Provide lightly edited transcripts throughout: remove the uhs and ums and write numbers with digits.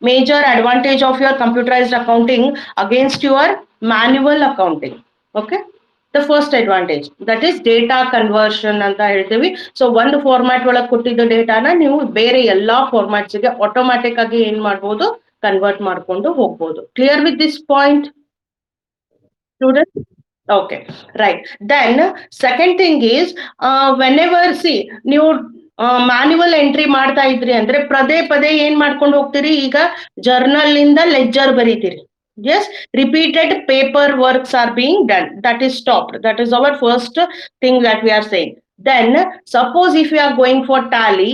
major advantage of your computerized accounting against your manual accounting. Okay, the first advantage, that is data conversion ಅಂತ ಹೇಳ್ತೀವಿ. So ಒಂದು format ಒಳಗೆ ಕೊಟ್ಟಿದ್ದ ಡೇಟಾನ ನೀವು ಬೇರೆ ಎಲ್ಲಾ ಫಾರ್ಮ್ಯಾಟ್ಸ್ ಗೆ ಆಟೋಮ್ಯಾಟಿಕ್ ಆಗಿ ಏನ್ ಮಾಡ್ಬೋದು, ಕನ್ವರ್ಟ್ ಮಾಡ್ಕೊಂಡು ಹೋಗ್ಬೋದು. Clear with this point students? Okay, right. Then second thing is, whenever see ನೀವು ಮ್ಯಾನ್ಯುವಲ್ ಎಂಟ್ರಿ ಮಾಡ್ತಾ ಇದ್ರಿ ಅಂದ್ರೆ ಪದೇ ಪದೇ ಏನ್ ಮಾಡ್ಕೊಂಡು ಹೋಗ್ತೀರಿ, ಈಗ ಜರ್ನಲ್ ಇಂದ ledger ಬರೀತೀರಿ. Yes, repeated paper works are being done. That is stopped. That is our first thing that we are saying. Then suppose if you are going for tally,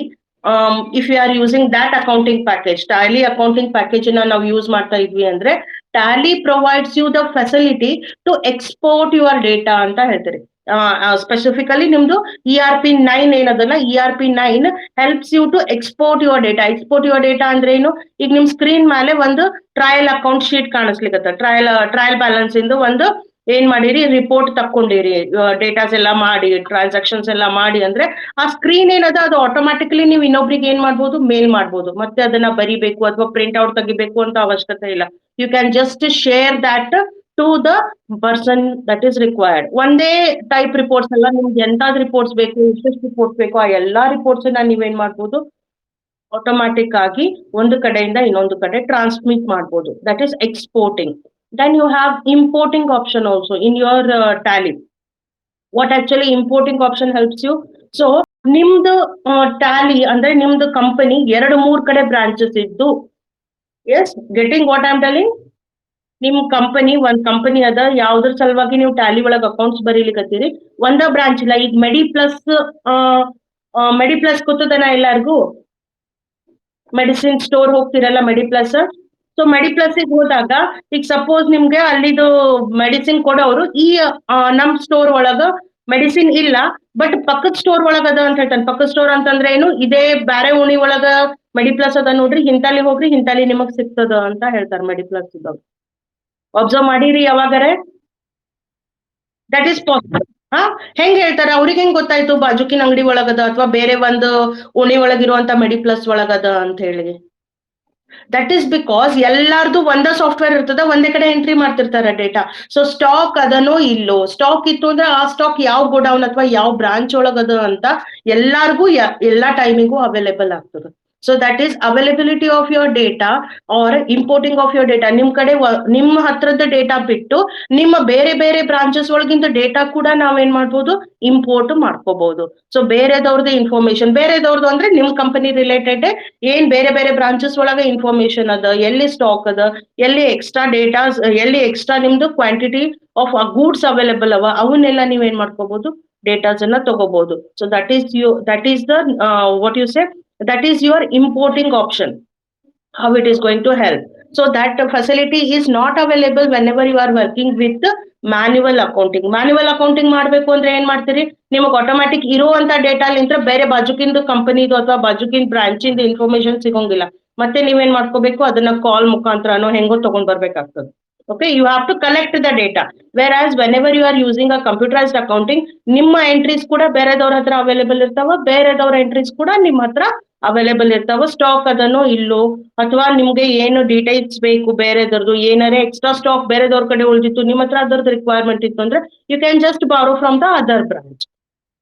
if you are using that accounting package, tally accounting package na ನಾವು use ಮಾಡ್ತಾ ಇದ್ವಿ ಅಂದ್ರೆ tally provides you the facility to export your data ಅಂತ ಹೇಳ್ತಾರೆ. Specifically ನಿಮ್ದು ERP9 ಏನದಲ್ಲ, ERP9 helps you to export your data. Export your data ಅಂದ್ರೆ ಏನು, ಈಗ ನಿಮ್ ಸ್ಕ್ರೀನ್ ಮೇಲೆ ಒಂದು ಟ್ರಯಲ್ ಅಕೌಂಟ್ ಶೀಟ್ ಕಾಣಿಸ್ಲಿಕ್ಕೆ, ಟ್ರಯಲ್ ಬ್ಯಾಲೆನ್ಸ್ ಇಂದು ಒಂದು ಏನ್ ಮಾಡಿರಿ, ರಿಪೋರ್ಟ್ ತಕ್ಕೊಂಡಿರಿ, ಡೇಟಾಸ್ ಎಲ್ಲ ಮಾಡಿ, ಟ್ರಾನ್ಸಾಕ್ಷನ್ಸ್ ಎಲ್ಲ ಮಾಡಿ ಅಂದ್ರೆ ಆ ಸ್ಕ್ರೀನ್ ಏನದ ಅದು ಆಟೋಮ್ಯಾಟಿಕಲಿ ನೀವು ಇನ್ನೊಬ್ರಿಗೆ ಏನ್ ಮಾಡ್ಬೋದು, ಮೇಲ್ ಮಾಡ್ಬೋದು. ಮತ್ತೆ ಅದನ್ನ ಬರಿಬೇಕು ಅಥವಾ ಪ್ರಿಂಟ್ ಔಟ್ ತೆಗಿಬೇಕು ಅಂತ ಅವಶ್ಯಕತೆ ಇಲ್ಲ. You can just share that to the person that is required. ಒಂದೇ ಟೈಪ್ ರಿಪೋರ್ಟ್ಸ್ ಎಲ್ಲ, ನಿಮ್ಗೆ ಎಂತಾದ್ ರಿಪೋರ್ಟ್ಸ್ ಬೇಕು, ಎಷ್ಟೆಷ್ಟು ರಿಪೋರ್ಟ್ಸ್ ಬೇಕು, ಆ ಎಲ್ಲಾ ರಿಪೋರ್ಟ್ಸ್ ನೀವೇನ್ ಮಾಡ್ಬೋದು, ಆಟೋಮ್ಯಾಟಿಕ್ ಆಗಿ ಒಂದು ಕಡೆಯಿಂದ ಇನ್ನೊಂದು ಕಡೆ ಟ್ರಾನ್ಸ್ಮಿಟ್ ಮಾಡ್ಬೋದು. That is exporting. Then you have importing option also in your tally. What actually importing option helps you? So ನಿಮ್ದು ಟ್ಯಾಲಿ ಅಂದ್ರೆ ನಿಮ್ದು ಕಂಪನಿ 2-3 ಕಡೆ ಬ್ರಾಂಚಸ್ ಇದ್ದು, yes getting what I am telling, ನಿಮ್ ಕಂಪನಿ ಒಂದ್ ಕಂಪನಿ ಅದ, ಯಾವ್ದ್ರ ಸಲುವಾಗಿ ನೀವು ಟ್ಯಾಲಿ ಒಳಗ್ ಅಕೌಂಟ್ಸ್ ಬರೀಲಿಕ್ಕತ್ತೀರಿ, ಒಂದ ಬ್ರಾಂಚ್ ಇಲ್ಲ. ಈಗ ಮೆಡಿಪ್ಲಸ್ ಗೊತ್ತದನ ಎಲ್ಲಾರ್ಗು, ಮೆಡಿಸಿನ್ ಸ್ಟೋರ್ ಹೋಗ್ತಿರಲ್ಲ ಮೆಡಿಪ್ಲಸ್. ಸೊ ಮೆಡಿಪ್ಲಸ್ ಹೋದಾಗ ಈಗ ಸಪೋಸ್ ನಿಮ್ಗೆ ಅಲ್ಲಿದು ಮೆಡಿಸಿನ್ ಕೊಡೋರು ಈ ನಮ್ ಸ್ಟೋರ್ ಒಳಗ ಮೆಡಿಸಿನ್ ಇಲ್ಲ, ಬಟ್ ಪಕ್ಕದ ಸ್ಟೋರ್ ಒಳಗ ಅದ ಅಂತ ಹೇಳ್ತಾನೆ. ಪಕ್ಕದ ಸ್ಟೋರ್ ಅಂತಂದ್ರೆ ಏನು, ಇದೇ ಬ್ಯಾರೆ ಓಣಿ ಒಳಗ ಮೆಡಿಪ್ಲಸ್ ಅದ ನೋಡ್ರಿ, ಹಿಂತಾಲಿ ಹೋಗ್ರಿ, ಹಿಂತಾಲಿ ನಿಮಗ್ ಸಿಗ್ತದ ಅಂತ ಹೇಳ್ತಾರೆ ಮೆಡಿಪ್ಲಸ್ ಇದ್ದವ್ರು. ಅಬ್ಸರ್ವ್ ಮಾಡಿರಿ ಯಾವಾಗರೆ? That is possible. ಹೆಂಗ್ ಹೇಳ್ತಾರ, ಅವ್ರಿಗೆ ಹೆಂಗ್ ಗೊತ್ತಾಯ್ತು ಬಾಜುಕಿನ ಅಂಗಡಿ ಒಳಗದ ಅಥವಾ ಬೇರೆ ಒಂದು ಓಣಿ ಒಳಗಿರುವಂತ ಮೆಡಿಪ್ಲಸ್ ಒಳಗದ ಅಂತ ಹೇಳಿ? ದಟ್ ಈಸ್ ಬಿಕಾಸ್ ಎಲ್ಲಾರ್ದು ಒಂದ ಸಾಫ್ಟ್ವೇರ್ ಇರ್ತದ, ಒಂದೇ ಕಡೆ ಎಂಟ್ರಿ ಮಾಡ್ತಿರ್ತಾರ ಡೇಟಾ. ಸೊ ಸ್ಟಾಕ್ ಅದನೋ ಇಲ್ಲೋ, ಸ್ಟಾಕ್ ಇತ್ತು ಅಂದ್ರೆ ಆ ಸ್ಟಾಕ್ ಯಾವ ಗೋಡೌನ್ ಅಥವಾ ಯಾವ ಬ್ರಾಂಚ್ ಒಳಗದ ಅಂತ ಎಲ್ಲಾರ್ಗೂ ಎಲ್ಲಾ ಟೈಮಿಗೂ ಅವೈಲೇಬಲ್ ಆಗ್ತದೆ. So that is availability of your data are importing of your data. ನಿಮ್ ಕಡೆ ನಿಮ್ಮ ಹತ್ರದ ಡೇಟಾ ಬಿಟ್ಟು ನಿಮ್ಮ ಬೇರೆ ಬೇರೆ ಬ್ರಾಂಚಸ್ ಒಳಗಿಂದ ಡೇಟಾ ಕೂಡ ನಾವೇನ್ ಮಾಡ್ಬೋದು, ಇಂಪೋರ್ಟ್ ಮಾಡ್ಕೋಬಹುದು. ಸೊ ಬೇರೆದವ್ರದ್ದು ಇನ್ಫಾರ್ಮೇಶನ್, ಬೇರೆದವ್ರದ್ದು ಅಂದ್ರೆ ನಿಮ್ ಕಂಪನಿ ರಿಲೇಟೆಡ್ ಏನ್ ಬೇರೆ ಬೇರೆ ಬ್ರಾಂಚಸ್ ಒಳಗೆ ಇನ್ಫಾರ್ಮೇಶನ್ ಅದ, ಎಲ್ಲಿ ಸ್ಟಾಕ್ ಅದ, ಎಲ್ಲಿ ಎಕ್ಸ್ಟ್ರಾ ಡೇಟಾಸ್, ಎಲ್ಲಿ ಎಕ್ಸ್ಟ್ರಾ ನಿಮ್ದು ಕ್ವಾಂಟಿಟಿ ಆಫ್ ಗೂಡ್ಸ್ ಅವೈಲೇಬಲ್ ಅವ, ಅವನ್ನೆಲ್ಲ ನೀವೇನ್ ಮಾಡ್ಕೋಬಹುದು, ಡೇಟಾಸ್ ಅನ್ನ ತಗೋಬಹುದು. So that is the what you say, that is your importing option, how it is going to help. So that facility is not available whenever you are working with manual accounting. Manual accounting ಮಾಡಬೇಕು ಅಂದ್ರೆ ಏನ್ ಮಾಡ್ತೀರಿ, ನಿಮಗೆ automatic ಇರುವಂತ data ಲಿಂತ್ರ ಬೇರೆ ಬಾಜುಕಿಂದು ಕಂಪನಿದು ಅಥವಾ ಬಾಜುಕಿನ್ branch ಇಂದ ಇನ್ಫಾರ್ಮೇಶನ್ ಸಿಗೋಂಗಿಲ್ಲ. ಮತ್ತೆ ನೀವೇನ್ ಮಾಡ್ಕೋಬೇಕು, ಅದನ್ನ ಕಾಲ್ ಮುಖಾಂತರನೋ ಹೆಂಗೋ ತಗೊಂಡ್ ಬರ್ಬೇಕಾಗ್ತದೆ. Okay, you have to collect the data. Whereas whenever you are using a computerized accounting, ನಿಮ್ಮ ಎಂಟ್ರೀಸ್ ಕೂಡ ಬೇರೆದವ್ರ ಹತ್ರ ಅವೈಲೇಬಲ್ ಇರ್ತಾವ, ಬೇರೆದವ್ರ ಎಂಟ್ರೀಸ್ ಕೂಡ ನಿಮ್ಮ ಹತ್ರ ಅವೈಲೇಬಲ್ ಇರ್ತಾವ. ಸ್ಟಾಕ್ ಅದನ್ನೋ ಇಲ್ಲೋ, ಅಥವಾ ನಿಮ್ಗೆ ಏನು ಡೀಟೇಲ್ಸ್ ಬೇಕು ಬೇರೆದವ್ರದ್ದು, ಏನಾರೇ ಎಕ್ಸ್ಟ್ರಾ ಸ್ಟಾಕ್ ಬೇರೆದವ್ರ ಕಡೆ ಉಳಿದಿತ್ತು, ನಿಮ್ಮ ಹತ್ರ ಅದರದ್ದು ರಿಕ್ವೈರ್ಮೆಂಟ್ ಇತ್ತು ಅಂದ್ರೆ ಯು ಕ್ಯಾನ್ ಜಸ್ಟ್ ಬಾರೋ from the other branch.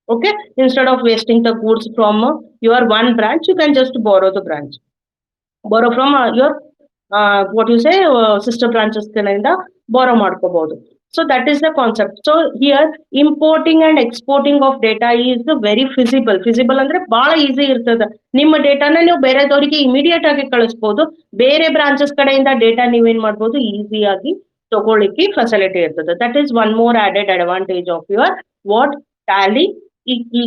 Okay, instead of wasting the goods from your one branch, you can just borrow the branch, borrow from your what you say sister branches ಕಡೆಯಿಂದ borrow ಮಾಡ್ಕೋಬಹುದು. So that is the concept. So here importing and exporting of data is very feasible. Feasible ಅಂದ್ರೆ ಬಹಳ easy ಇರ್ತದ. ನಿಮ್ಮ ಡೇಟಾನ ನೀವು ಬೇರೆದವರಿಗೆ immediate ಆಗಿ ಕಳಿಸಬಹುದು, ಬೇರೆ ಬ್ರಾಂಚಸ್ ಕಡೆಯಿಂದ ಡೇಟಾ ನೀವೇನ್ ಮಾಡ್ಬೋದು, ಈಸಿಯಾಗಿ ತಗೊಳ್ಳಿಕ್ಕೆ ಫೆಸಿಲಿಟಿ ಇರ್ತದೆ. That is one more added advantage of your what tally.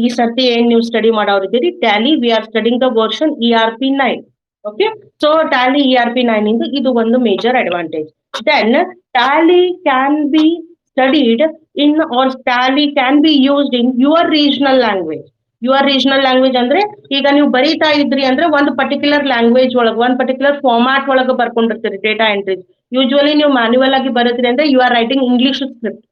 ಈ ಸರ್ತಿ ಏನ್ ನೀವು ಸ್ಟಡಿ ಮಾಡೋರಿದ್ದೀರಿ tally, we are studying the version ERP9. Okay, so tally ERP9 ಇಂದು ಇದು ಒಂದು major advantage. Then tally can be studied in, or tally can be used in your regional language. Your regional language ಅಂದ್ರೆ ಈಗ ನೀವು ಬರೀತಾ ಇದ್ರಿ ಅಂದ್ರೆ ಒಂದು ಪರ್ಟಿಕ್ಯುಲರ್ ಲ್ಯಾಂಗ್ವೇಜ್ ಒಳಗೆ, ಒಂದು ಪರ್ಟಿಕ್ಯುಲರ್ ಫಾರ್ಮ್ಯಾಟ್ ಒಳಗೆ ಬರ್ಕೊಂಡಿರ್ತೀರಿ ಡೇಟಾ ಎಂಟ್ರೀಸ್. ಯೂಶುವಲಿ ನೀವು ಮ್ಯಾನ್ಯುವಲ್ ಆಗಿ ಬರೀತೀರಿ ಅಂದ್ರೆ you are writing English script.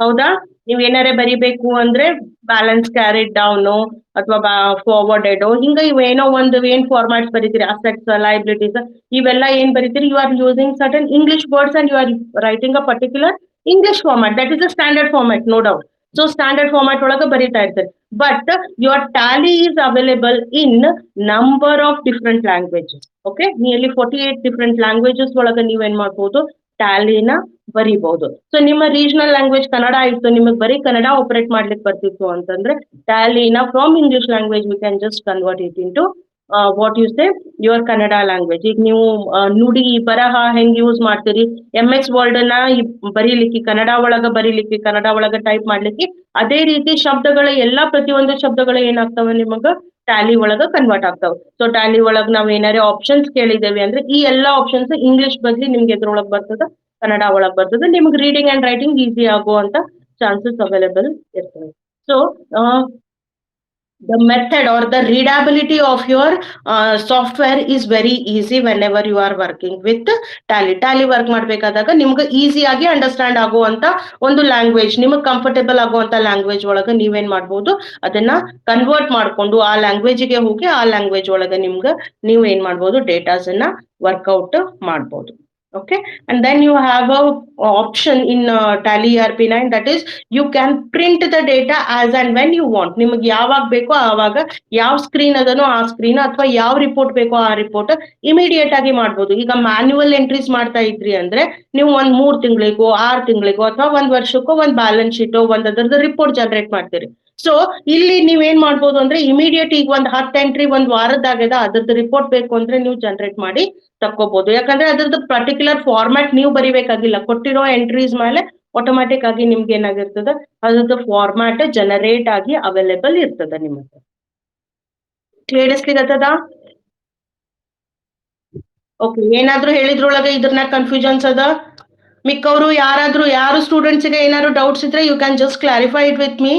ಹೌದಾ? ನೀವ್ ಏನಾರೇ ಬರಿಬೇಕು ಅಂದ್ರೆ ಬ್ಯಾಲೆನ್ಸ್ ಕ್ಯಾರಿಡ್ ಡೌನು ಅಥವಾ ಫಾರ್ವರ್ಡೆಡ್ ಹಿಂಗ ಇವೇನೋ ಒಂದು ಏನ್ ಫಾರ್ಮ್ಯಾಟ್ಸ್ ಬರೀತೀರಿ ಅಸೆಟ್ಸ್ ಲೈಬಿಲಿಟೀಸ್ ಇವೆಲ್ಲ ಏನ್ ಬರೀತೀರಿ you are using certain English words and you are writing a particular English format that is a standard format no doubt. So standard format ಒಳಗೆ ಬರೀತಾ ಇರ್ತಾರೆ. But your tally is available in number of different languages. Okay, nearly 48 different languages ಒಳಗೆ ನೀವೇನ್ ಮಾಡ್ಬೋದು, ಟ್ಯಾಲಿನ ಬರಿಬಹುದು. So ನಿಮ್ಮ regional language Kannada ಇತ್ತು, ನಿಮಗೆ ಬರೀ ಕನ್ನಡ ಆಪರೇಟ್ ಮಾಡ್ಲಿಕ್ಕೆ ಬರ್ತಿತ್ತು ಅಂತಂದ್ರೆ ಟ್ಯಾಲಿನ from English language we can just convert it into what you say your Kannada language. ಈಗ ನೀವು ನುಡಿ ಬರಹ ಹೆಂಗ್ ಯೂಸ್ ಮಾಡ್ತೀರಿ, MS ವರ್ಡ್ ನ ಬರೀಲಿಕ್ಕೆ ಕನ್ನಡ ಒಳಗ ಬರೀಲಿಕ್ಕೆ ಕನ್ನಡ ಒಳಗ ಟೈಪ್ ಮಾಡ್ಲಿಕ್ಕೆ, ಅದೇ ರೀತಿ ಶಬ್ದಗಳ ಎಲ್ಲಾ ಪ್ರತಿಯೊಂದು ಶಬ್ದಗಳು ಏನಾಗ್ತವೆ ನಿಮಗ ಟ್ಯಾಲಿ ಒಳಗ ಕನ್ವರ್ಟ್ ಆಗ್ತಾವ. ಸೊ ಟ್ಯಾಲಿ ಒಳಗ್ ನಾವ್ ಏನಾರೇ ಆಪ್ಷನ್ಸ್ ಕೇಳಿದೇವಿ ಅಂದ್ರೆ ಈ ಎಲ್ಲಾ ಆಪ್ಷನ್ಸ್ ಇಂಗ್ಲಿಷ್ ಬದ್ಲಿ ನಿಮ್ಗೆ ಎದ್ರೊಳಗ್ ಬರ್ತದ, ಕನ್ನಡ ಒಳಗ್ ಬರ್ತದೆ. ನಿಮ್ಗೆ ರೀಡಿಂಗ್ ಅಂಡ್ ರೈಟಿಂಗ್ ಈಸಿ ಆಗುವಂತ ಚಾನ್ಸಸ್ ಅವೈಲೇಬಲ್ ಇರ್ತವೆ. So the method or the readability of your software is very easy whenever you are working with tally work ಮಾಡ್ಬೇಕಾದಾಗ ನಿಮ್ಗೆ ಈಸಿ ಆಗಿ ಅಂಡರ್ಸ್ಟ್ಯಾಂಡ್ ಆಗುವಂತ ಒಂದು ಲ್ಯಾಂಗ್ವೇಜ್, ನಿಮಗೆ ಕಂಫರ್ಟೇಬಲ್ ಆಗುವಂತ ಲ್ಯಾಂಗ್ವೇಜ್ ಒಳಗೆ ನೀವೇನ್ ಮಾಡ್ಬೋದು, ಅದನ್ನ ಕನ್ವರ್ಟ್ ಮಾಡ್ಕೊಂಡು ಆ ಲ್ಯಾಂಗ್ವೇಜ್ಗೆ ಹೋಗಿ ಆ ಲ್ಯಾಂಗ್ವೇಜ್ ಒಳಗೆ ನಿಮ್ಗೆ ನೀವು ಏನ್ ಮಾಡ್ಬೋದು, ಡೇಟಾಸ್ ಅನ್ನ ವರ್ಕೌಟ್ ಮಾಡ್ಬೋದು. Okay, and then you have a option in Tally ERP9, that is you can print the data as and when you want. ನಿಮಗೆ ಯಾವಾಗ ಬೇಕೋ ಆವಾಗ ಯಾವ ಸ್ಕ್ರೀನ್ ಅದನೋ ಆ ಸ್ಕ್ರೀನ್ ಅಥವಾ ಯಾವ ರಿಪೋರ್ಟ್ ಬೇಕೋ ಆ ರಿಪೋರ್ಟ್ ಇಮಿಡಿಯೇಟ್ ಆಗಿ ಮಾಡ್ಬೋದು. ಈಗ ಮ್ಯಾನ್ಯುವಲ್ ಎಂಟ್ರೀಸ್ ಮಾಡ್ತಾ ಇದ್ರಿ ಅಂದ್ರೆ ನೀವು ಒಂದ್ 3 ತಿಂಗಳಿಗೋ 6 ತಿಂಗಳಿಗೋ ಅಥವಾ ಒಂದ್ ವರ್ಷಕ್ಕೋ ಒಂದ್ ಬ್ಯಾಲೆನ್ಸ್ ಶೀಟ್ ಒಂದ್ ಅದರದ ರಿಪೋರ್ಟ್ ಜನರೇಟ್ ಮಾಡ್ತೀರಿ. ಸೊ ಇಲ್ಲಿ ನೀವೇನ್ ಮಾಡ್ಬೋದು ಅಂದ್ರೆ ಇಮಿಡಿಯೇಟ್ ಈಗ ಒಂದ್ 10 ಎಂಟ್ರಿ ಒಂದ್ ವಾರದ್ದಾಗದ ಅದ್ರದ್ದು ರಿಪೋರ್ಟ್ ಬೇಕು ಅಂದ್ರೆ ನೀವು ಜನರೇಟ್ ಮಾಡಿ ತಕ್ಕೋಬಹುದು. ಯಾಕಂದ್ರೆ ಅದ್ರದ್ದು ಪರ್ಟಿಕ್ಯುಲರ್ ಫಾರ್ಮ್ಯಾಟ್ ನೀವು ಬರಿಬೇಕಾಗಿಲ್ಲ, ಕೊಟ್ಟಿರೋ ಎಂಟ್ರೀಸ್ ಮೇಲೆ ಆಟೋಮ್ಯಾಟಿಕ್ ಆಗಿ ನಿಮ್ಗೆ ಏನಾಗಿರ್ತದ, ಅದ್ರದ್ದು ಫಾರ್ಮ್ಯಾಟ್ ಜನರೇಟ್ ಆಗಿ ಅವೈಲೇಬಲ್ ಇರ್ತದ ನಿಮ್ಮ ಹತ್ರ. ಕೇಳಿಸ್ಲಿಕ್ಕತ್ತದ? ಓಕೆ, ಏನಾದ್ರೂ ಹೇಳಿದ್ರೊಳಗೆ ಇದ್ರನ್ನ ಕನ್ಫ್ಯೂಷನ್ಸ್ ಅದ? ಮಿಕ್ಕವರು ಯಾರು ಸ್ಟೂಡೆಂಟ್ಸ್ ಗೆ ಏನಾದ್ರು ಡೌಟ್ಸ್ ಇದ್ರೆ you can just clarify it with me.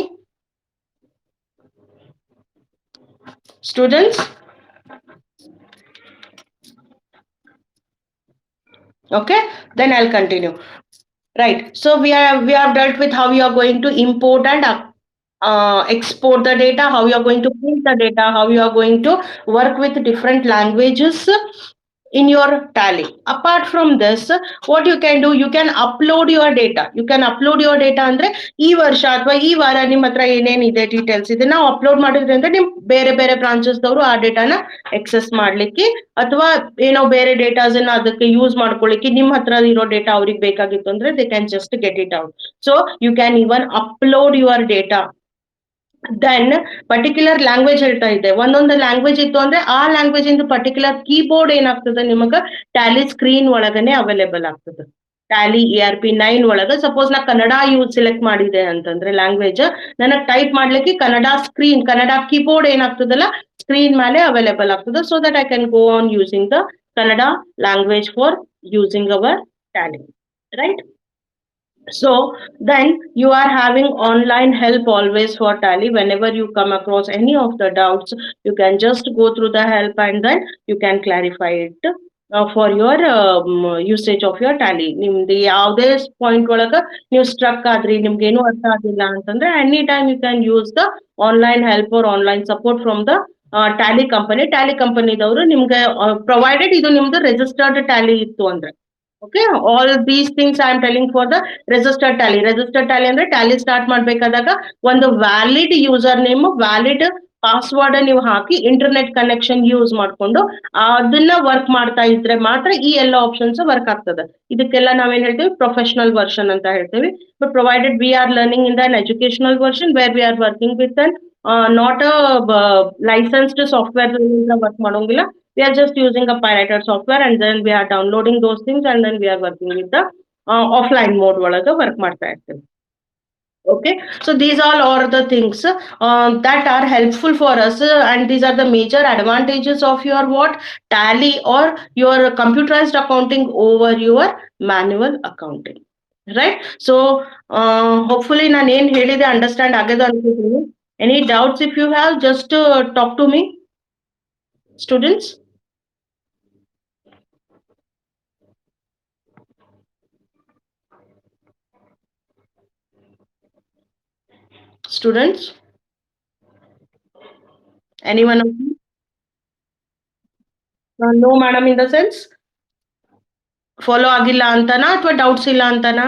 Students? Okay, then I'll continue. Right, so we have dealt with how you are going to import and export the data, how you are going to print the data, how you are going to work with different languages in your tally. Apart from this, what you can do, you can upload your data. You can upload your data ಅಂದ್ರೆ ಈ ವರ್ಷ ಅಥವಾ ಈ ವಾರ ನಿಮ್ಮ ಹತ್ರ ಏನೇನಿದೆ details ಇದೆ ನಾವು ಅಪ್ಲೋಡ್ ಮಾಡಿದ್ರೆ ಅಂದ್ರೆ ನಿಮ್ ಬೇರೆ ಬೇರೆ ಬ್ರಾಂಚಸ್ ದವರು ಆ ಡೇಟಾನ ಎಕ್ಸೆಸ್ ಮಾಡ್ಲಿಕ್ಕೆ ಅಥವಾ ಏನೋ ಬೇರೆ ಡೇಟಾಸ್ ಅನ್ನ ಅದಕ್ಕೆ ಯೂಸ್ ಮಾಡ್ಕೊಳ್ಳಿಕ್ಕೆ ನಿಮ್ಮ ಹತ್ರ ಇರೋ ಡೇಟಾ ಅವ್ರಿಗೆ ಬೇಕಾಗಿತ್ತು ಅಂದ್ರೆ they can just get it out. So you can even upload your data. Then particular language ಹೇಳ್ತಾ ಇದ್ದೆ, ಒಂದೊಂದು ಲ್ಯಾಂಗ್ವೇಜ್ ಇತ್ತು ಅಂದ್ರೆ ಆ ಲ್ಯಾಂಗ್ವೇಜ್ ಇಂದ ಪರ್ಟಿಕ್ಯುಲರ್ ಕೀಬೋರ್ಡ್ ಏನಾಗ್ತದೆ ನಿಮಗ ಟ್ಯಾಲಿ ಸ್ಕ್ರೀನ್ ಒಳಗನೆ ಅವೈಲೇಬಲ್ ಆಗ್ತದೆ. ಟ್ಯಾಲಿ ERP9 ಒಳಗ ಸಪೋಸ್ ನಾ ಕನ್ನಡ ಯೂಸ್ ಸೆಲೆಕ್ಟ್ ಮಾಡಿದೆ ಅಂತಂದ್ರೆ ಲ್ಯಾಂಗ್ವೇಜ್, ನನಗ್ ಟೈಪ್ ಮಾಡ್ಲಿಕ್ಕೆ ಕನ್ನಡ ಸ್ಕ್ರೀನ್, ಕನ್ನಡ ಕೀಬೋರ್ಡ್ ಏನಾಗ್ತದಲ್ಲ ಸ್ಕ್ರೀನ್ ಮೇಲೆ ಅವೈಲೇಬಲ್ ಆಗ್ತದೆ. So that I can go on using the Kannada language for using our tally, right? So then you are having online help always for Tally. Whenever you come across any of the doubts, you can just go through the help and then you can clarify it for your usage of your Tally. ನಿಮ್ದು ಯಾವುದೇ point ಒಳಗ ನೀವು struck ಆದ್ರಿ, ನಿಮ್ಗೇನು ಅರ್ಥ ಆಗಿಲ್ಲ ಅಂತಂದ್ರೆ any time you can use the online help or online support from the tally company. Tally ಕಂಪನಿದವರು ನಿಮ್ಗೆ ಪ್ರೊವೈಡೆಡ್ ಇದು ನಿಮ್ದು ರಿಜಿಸ್ಟರ್ಡ್ ಟ್ಯಾಲಿ ಇತ್ತು ಅಂದ್ರೆ. Okay, all these things I am telling for the registered tally. Registered tally ಅಂದ್ರೆ Tally start ಮಾಡ್ಬೇಕಾದಾಗ ಒಂದು valid user name, valid password ನೀವು ಹಾಕಿ internet connection use ಮಾಡ್ಕೊಂಡು ಅದನ್ನ ವರ್ಕ್ ಮಾಡ್ತಾ ಇದ್ರೆ ಮಾತ್ರ ಈ ಎಲ್ಲ ಆಪ್ಷನ್ಸ್ ವರ್ಕ್ ಆಗ್ತದೆ. ಇದಕ್ಕೆಲ್ಲ ನಾವೇನ್ ಹೇಳ್ತೀವಿ, ಪ್ರೊಫೆಷನಲ್ ವರ್ಷನ್ ಅಂತ ಹೇಳ್ತೀವಿ. But provided we are learning in then educational version where we are working with an not a licensed software work ಮಾಡೋಂಗಿಲ್ಲ. We are just using a pirated software and then we are downloading those things and then we are working with the offline mode ಒಳಗೆ work ಮಾಡ್ತಾ ಇರ್ತೀವಿ. Okay, so these all are the things that are helpful for us and these are the major advantages of your what tally or your computerized accounting over your manual accounting, right? So hopefully ನಾನು ಏನ್ ಹೇಳಿದೆ understand ಆಗಿದೆ ಅನ್ಕೋತೀನಿ. Any doubts if you have, just talk to me, students. Students, anyone of you? No madam, in the sense follow ಆಗಿಲ್ಲ ಅಂತನಾ ಅಥವಾ doubts ಇಲ್ಲ ಅಂತನಾ?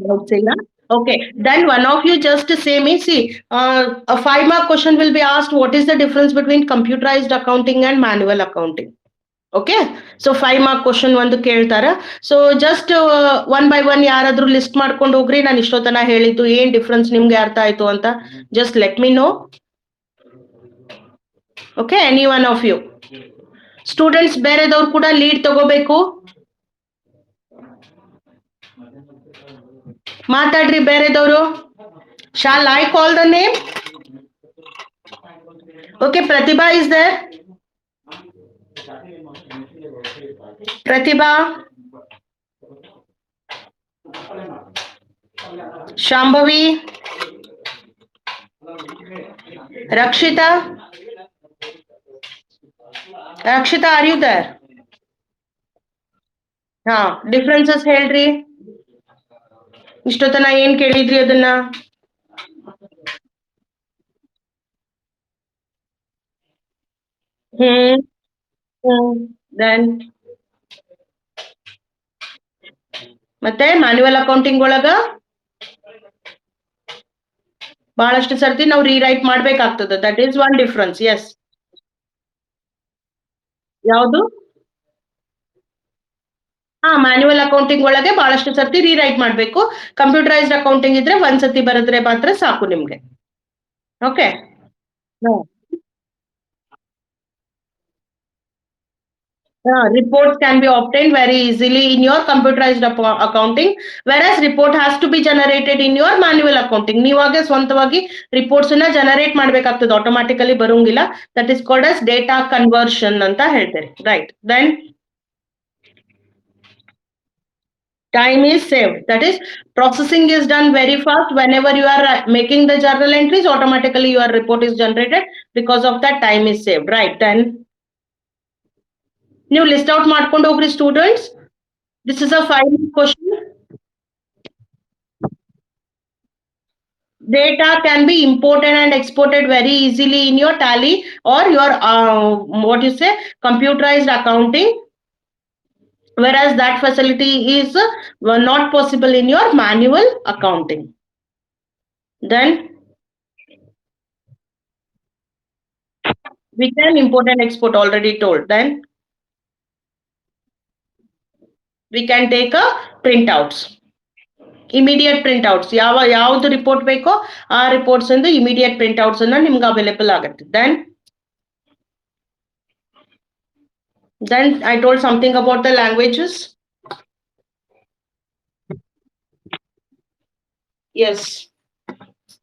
Doubts ಇಲ್ಲ. Okay, then one of you just say me, see, a 5 mark question will be asked, what is the difference between computerized accounting and manual accounting? Okay, so 5 mark question ಒಂದು ಕೇಳ್ತಾರ. So just one by one ಯಾರಾದ್ರೂ list ಮಾಡ್ಕೊಂಡು ಹೋಗ್ರಿ, ನಾನು ಇಷ್ಟೊತ್ತನ ಹೇಳಿದ್ದು ಏನ್ difference ನಿಮ್ಗೆ ಅರ್ಥ ಆಯ್ತು ಅಂತ. Just let me know. Okay, any one of you. Students ಬೇರೆದವ್ರು ಕೂಡ ಲೀಡ್ ತಗೋಬೇಕು. ಮಾತಾಡ್ರಿ ಬೇರೆದವರು. Shall I call the name? Okay, Pratibha is there? Pratibha, Shambhavi, Rakshita, Rakshita are you there? ಹಾ, ಡಿಫ್ರೆನ್ಸಸ್ ಹೇಳ್ರಿ. ಇಷ್ಟೊತ್ತನ ಏನ್ ಕೇಳಿದ್ರಿ ಅದನ್ನ? ದೆನ್ ಮತ್ತೆ ಮ್ಯಾನ್ಯುವಲ್ ಅಕೌಂಟಿಂಗ್ ಒಳಗ ಬಹಳಷ್ಟು ಸರ್ತಿ ನಾವು ರೀರೈಟ್ ಮಾಡ್ಬೇಕಾಗ್ತದೆ. That is one difference. Yes, ಯಾವುದು? ಹಾ, ಮ್ಯಾನ್ಯುವಲ್ ಅಕೌಂಟಿಂಗ್ ಒಳಗೆ ಬಹಳಷ್ಟು ಸರ್ತಿ ರೀರೈಟ್ ಮಾಡ್ಬೇಕು. ಕಂಪ್ಯೂಟರೈಸ್ಡ್ ಅಕೌಂಟಿಂಗ್ ಇದ್ರೆ ಒಂದ್ಸತಿ ಬರೆದ್ರೆ ಮಾತ್ರ ಸಾಕು ನಿಮ್ಗೆ. Okay, reports can be obtained very easily in your computerized accounting, whereas report has to be generated in your manual accounting. ನೀವಾಗೆ ಸ್ವಂತವಾಗಿ ರಿಪೋರ್ಟ್ಸ್ ಅನ್ನ ಜನರೇಟ್ ಮಾಡ್ಬೇಕಾಗ್ತದೆ, ಆಟೋಮ್ಯಾಟಿಕಲಿ ಬರೋಂಗಿಲ್ಲ. That is called as data conversion ಅಂತ ಹೇಳ್ತಾರೆ. Right, then time is saved. That is, processing is done very fast. Whenever you are making the journal entries, automatically your report is generated. Because of that, time is saved. Right, then ನೀವು list out ಮಾಡ್ಕೊಂಡು ಹೋಗ್ರಿ students. This is a 5 mark question. Data can be imported and exported very easily in your Tally or your what you say, computerized accounting, whereas that facility is not possible in your manual accounting. Then we can import and export, already told. Then we can take a printouts, immediate printouts. ಯಾವ್ದು report ಬೇಕೋ ಆ reports ಇಂದ immediate ಪ್ರಿಂಟ್ಔಟ್ಸ್ ಅನ್ನ ನಿಮ್ಗೆ available ಆಗುತ್ತೆ. Then I told something about the languages. Yes,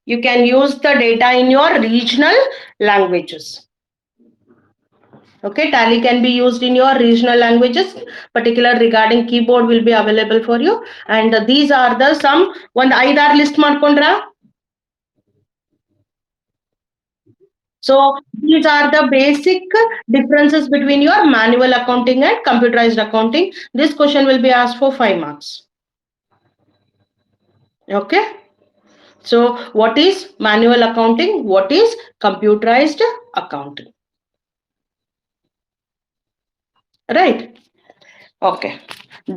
you can use the data in your regional languages. Okay, Tally can be used in your regional languages. Particular regarding keyboard will be available for you. And these are the some one 5-6 list ಮಾಡ್ಕೊಂಡ್ರಾ? So these are the basic differences between your manual accounting and computerized accounting. This question will be asked for 5 marks. Okay, so what is manual accounting? What is computerized accounting? Right. Okay,